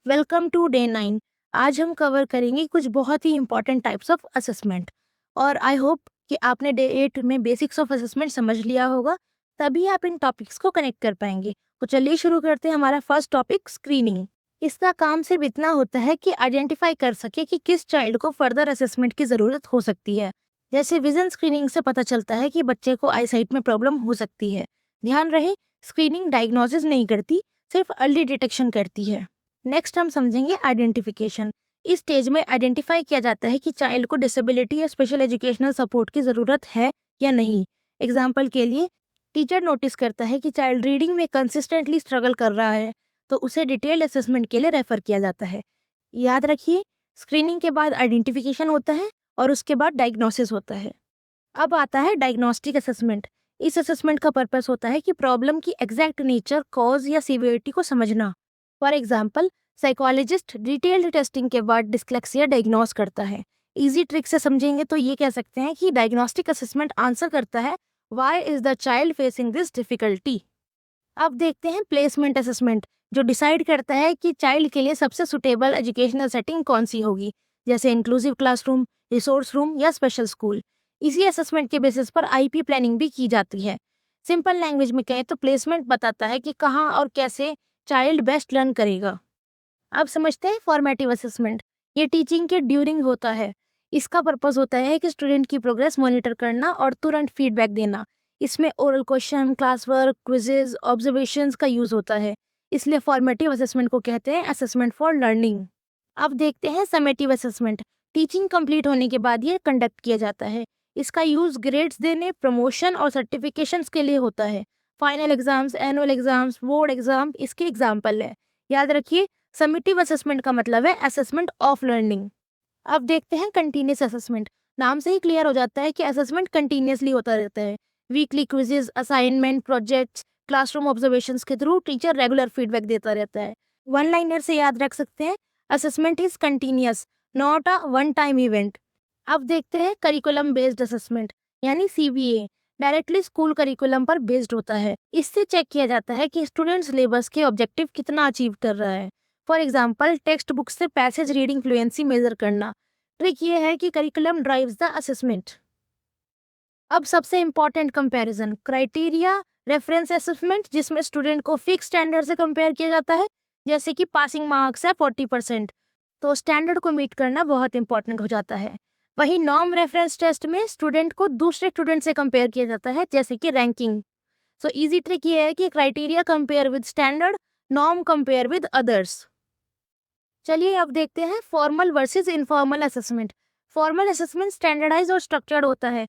Welcome to day 9। आज हम cover करेंगे कुछ बहुत ही इंपॉर्टेंट टाइप्स ऑफ असेसमेंट। और आई होप कि आपने डे 8 में बेसिक्स ऑफ असेसमेंट समझ लिया होगा, तभी आप इन टॉपिक्स को कनेक्ट कर पाएंगे। तो चलिए शुरू करते हैं। हमारा फर्स्ट टॉपिक स्क्रीनिंग। इसका काम सिर्फ इतना होता है कि आइडेंटिफाई कर सके कि किस चाइल्ड को फर्दर असेसमेंट की ज़रूरत हो सकती है। जैसे विजन स्क्रीनिंग से पता चलता है कि बच्चे को आईसाइट में प्रॉब्लम हो सकती है। ध्यान रहे, स्क्रीनिंग डायग्नोसिस नहीं करती, सिर्फ अर्ली डिटेक्शन करती है। नेक्स्ट हम समझेंगे आइडेंटिफिकेशन। इस स्टेज में आइडेंटिफाई किया जाता है कि चाइल्ड को डिसेबिलिटी या स्पेशल एजुकेशनल सपोर्ट की ज़रूरत है या नहीं। एग्जाम्पल के लिए, टीचर नोटिस करता है कि चाइल्ड रीडिंग में कंसिस्टेंटली स्ट्रगल कर रहा है, तो उसे डिटेल्ड असेसमेंट के लिए रेफर किया जाता है। याद रखिए, स्क्रीनिंग के बाद आइडेंटिफिकेशन होता है और उसके बाद डायग्नोसिस होता है। अब आता है डायग्नोस्टिक असेसमेंट। इस असेसमेंट का पर्पस होता है कि प्रॉब्लम की एग्जैक्ट नेचर, कॉज या सीवियरिटी को समझना। For example, psychologist detailed testing के बाद डिस्लेक्सिया डायग्नोस करता है। इजी ट्रिक से समझेंगे तो ये कह सकते हैं कि डायग्नोस्टिक असेसमेंट आंसर करता है why is the child facing this difficulty. अब देखते हैं प्लेसमेंट असेसमेंट, जो डिसाइड करता है कि चाइल्ड के लिए सबसे सुटेबल एजुकेशनल सेटिंग कौन सी होगी, जैसे इंक्लूसिव क्लासरूम, रिसोर्स रूम या स्पेशल स्कूल। इसी असेसमेंट के बेसिस पर आईपी प्लानिंग भी की जाती है। सिंपल लैंग्वेज में कहें तो प्लेसमेंट बताता है कि कहाँ और कैसे चाइल्ड बेस्ट लर्न करेगा। अब समझते हैं फॉर्मेटिव असेसमेंट। ये टीचिंग के ड्यूरिंग होता है। इसका पर्पस होता है कि स्टूडेंट की प्रोग्रेस मॉनिटर करना और तुरंत फीडबैक देना। इसमें oral question, class work, quizzes, observations का यूज होता है। इसलिए फॉर्मेटिव असेसमेंट को कहते हैं असेसमेंट फॉर लर्निंग। अब देखते हैं समेटिव असेसमेंट। टीचिंग कंप्लीट होने के बाद ये कंडक्ट किया जाता है। इसका यूज ग्रेड्स देने, प्रमोशन और सर्टिफिकेशंस के लिए होता है। Final exams, annual exams, board exam इसके एग्जाम्पल है। याद रखिए, समेटिव असेसमेंट का मतलब है असेसमेंट ऑफ लर्निंग। अब देखते हैं कंटिन्यूस असेसमेंट। नाम से ही क्लियर हो जाता है कि असेसमेंट कंटिन्यूसली होता रहता है। Weekly quizzes, assignment, projects, classroom observations के थ्रू टीचर रेगुलर फीडबैक देता रहता है। वन लाइनर से याद रख सकते हैं, assessment is continuous, not a one time event. अब देखते हैं करिकुलम बेस्ड असेसमेंट, यानी सीबीए। डायरेक्टली स्कूल करिकुलम पर बेस्ड होता है। इससे चेक किया जाता है कि स्टूडेंट सिलेबस के ऑब्जेक्टिव कितना अचीव कर रहा है। फॉर एग्जाम्पल, टेक्स्ट बुक से पैसेज रीडिंग फ्लुएंसी मेजर करना। ट्रिक ये है कि करिकुलम ड्राइव्स द असेसमेंट। अब सबसे important comparison, criteria reference assessment, जिसमें स्टूडेंट को फिक्स स्टैंडर्ड से कंपेयर किया जाता है। जैसे कि पासिंग मार्क्स है 40%, तो स्टैंडर्ड को मीट करना बहुत इंपॉर्टेंट हो जाता है। वहीं नॉर्म रेफरेंस टेस्ट में स्टूडेंट को दूसरे स्टूडेंट से कंपेयर किया जाता है, जैसे कि रैंकिंग। सो इजी ट्रिक ये है कि criteria compare with standard, norm compare with others. चलिए अब देखते हैं formal versus informal assessment. Formal assessment standardise और स्ट्रक्चर्ड होता है।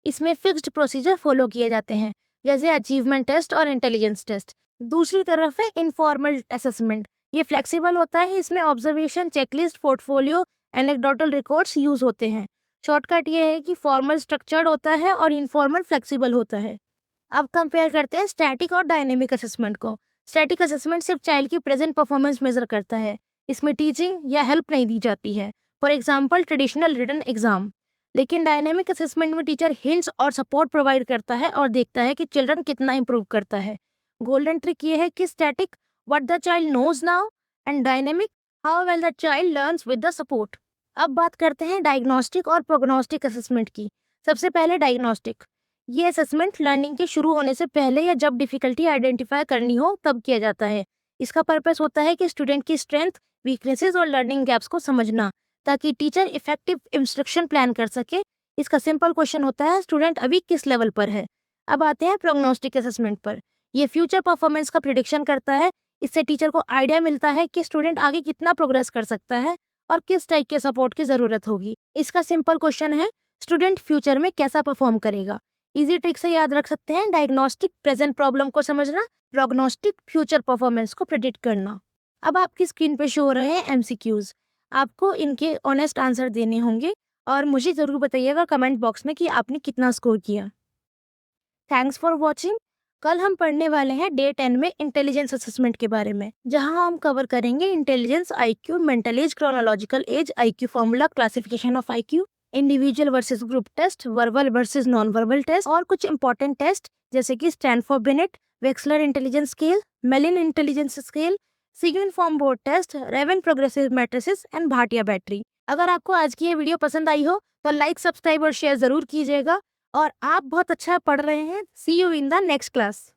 इसमें फिक्स्ड प्रोसीजर फॉलो किए जाते हैं, जैसे अचीवमेंट टेस्ट और इंटेलिजेंस टेस्ट। दूसरी तरफ है इनफॉर्मल असेसमेंट। ये फ्लेक्सिबल होता है। इसमें observation, checklist, portfolio, anecdotal records use होते हैं। शॉर्टकट ये है कि फॉर्मल स्ट्रक्चर्ड होता है और इनफॉर्मल फ्लेक्सिबल होता है। अब कंपेयर करते हैं स्टैटिक और डायनेमिक असेसमेंट को। स्टैटिक असेसमेंट सिर्फ चाइल्ड की प्रेजेंट परफॉर्मेंस मेजर करता है। इसमें टीचिंग या हेल्प नहीं दी जाती है, for example traditional written exam. लेकिन डायनेमिक असेसमेंट में टीचर हिंट्स और सपोर्ट प्रोवाइड करता है और देखता है कि चिल्ड्रन कितना इंप्रूव करता है। गोल्डन ट्रिक ये है कि static, what the child knows now, and dynamic, how well the child learns with the support. अब बात करते हैं डायग्नोस्टिक और प्रोग्नोस्टिक असेसमेंट की। सबसे पहले डायग्नोस्टिक। ये असेसमेंट लर्निंग के शुरू होने से पहले या जब डिफिकल्टी आइडेंटिफाई करनी हो तब किया जाता है। इसका पर्पस होता है कि स्टूडेंट की स्ट्रेंथ, वीकनेसेस और लर्निंग गैप्स को समझना, ताकि टीचर इफेक्टिव इंस्ट्रक्शन प्लान कर सके। इसका सिंपल क्वेश्चन होता है, स्टूडेंट अभी किस लेवल पर है। अब आते हैं प्रोग्नोस्टिक असेसमेंट पर। ये फ्यूचर परफॉर्मेंस का प्रिडिक्शन करता है। इससे टीचर को आइडिया मिलता है कि स्टूडेंट आगे कितना प्रोग्रेस कर सकता है और किस टाइप के सपोर्ट की जरूरत होगी। इसका सिंपल क्वेश्चन है, स्टूडेंट फ्यूचर में कैसा परफॉर्म करेगा। इजी ट्रिक से याद रख सकते हैं, डायग्नोस्टिक प्रेजेंट प्रॉब्लम को समझना, प्रोग्नोस्टिक फ्यूचर परफॉर्मेंस को प्रेडिक्ट करना। अब आपकी स्क्रीन पे शो हो रहे हैं एमसीक्यूज। आपको इनके ऑनेस्ट आंसर देने होंगे और मुझे ज़रूर बताइएगा कमेंट बॉक्स में कि आपने कितना स्कोर किया। Thanks for watching. कल हम पढ़ने वाले हैं डे 10 में इंटेलिजेंस असेसमेंट के बारे में, जहां हम कवर करेंगे intelligence, IQ, mental age, chronological age, IQ formula, classification of IQ, individual versus group test, verbal versus non verbal test और कुछ इंपॉर्टेंट टेस्ट जैसे कि Stanford Binet, Wechsler intelligence scale, Malin intelligence scale, Seguin form board test, Raven progressive matrices and Bhatia battery. अगर आपको आज की ये video पसंद आई हो तो लाइक, सब्सक्राइब और शेयर जरूर कीजिएगा। और आप बहुत अच्छा पढ़ रहे हैं। See you in the next class.